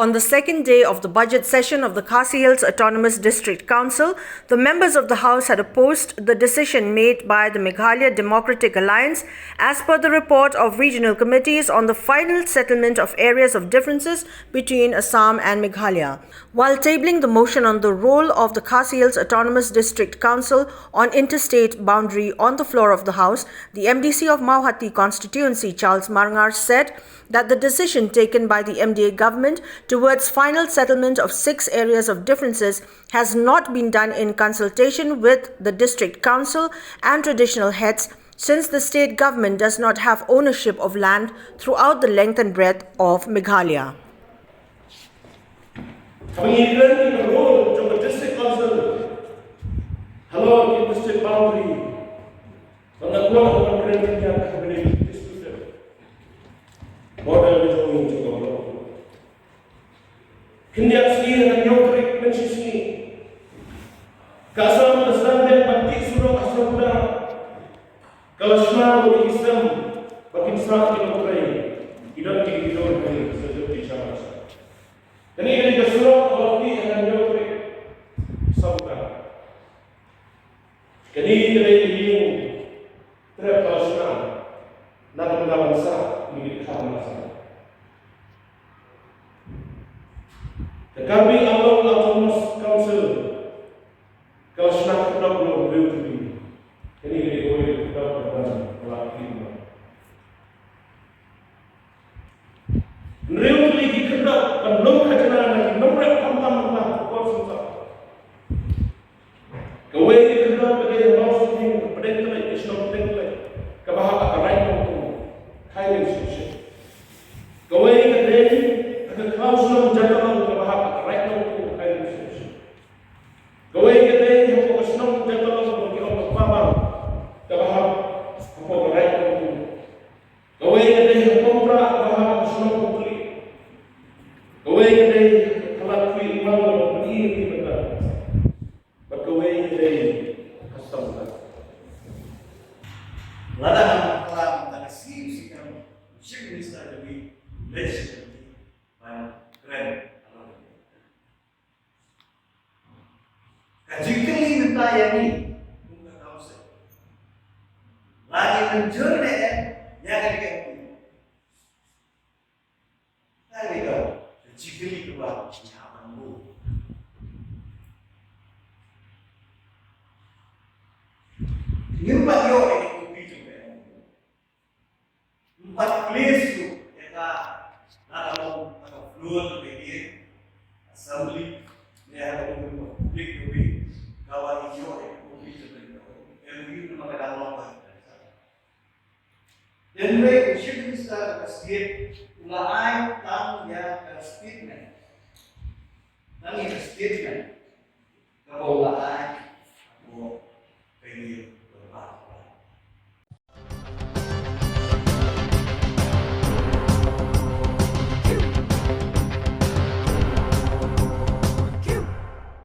On the second day of the budget session of the Khasi Hills Autonomous District Council, the members of the House had opposed the decision made by the Meghalaya Democratic Alliance as per the report of regional committees on the final settlement of areas of differences between Assam and Meghalaya. While tabling the motion on the role of the Khasi Hills Autonomous District Council on interstate boundary on the floor of the House, the MDC of Mauhati constituency, Charles Marngar, said that the decision taken by the MDA government towards final settlement of 6 areas of differences has not been done in consultation with the district council and traditional heads, since the state government does not have ownership of land throughout the length and breadth of Meghalaya. Pengiran the role of the district council, hello, in district boundary, on the floor of the border is going to go. Khadc and Yotrik Menchini. Kasam the Sunday Batisuro Asapura. Kalashma with Islam, but in South Kilotray. You don't think you don't pay the charge. Then even the Surah of the and Yotrik Sabta. Can you read Trapashna? Nagamansa. The Kami Allah Autonomous Council Kalashnak Problem will be any way without really he could not, but no Katana, no the way he could not begin a mouse thing, particularly is not like Kabaha right to hiding station. Go away the day at the council of gentlemen Kabaha right now to hiding station. Go away the day for a snow gentlemen of the farmer Kabaha for right now to go away the day of Compra Kabaha snow complete. Go away the day Kalakwi Mother of the evening, but go away the day of some Ladang kelam dan sikap Chief Minister lebih legislatif dan keren. Jika minta yang ini, kita tahu sih. Lagi menjadi yang ini. Lagi kan, jika itu lah nyaman bu. Nyumpat yo ini. Empat place tu, kita nak kalau floor begini, assembly, ni ada public tu bi, kawan hijau public tu bi, LV tu macam dalam apa? Dan mereka Chief Minister state, ulai tam ya statement, nanti statement, kalau ulai, aku pergi.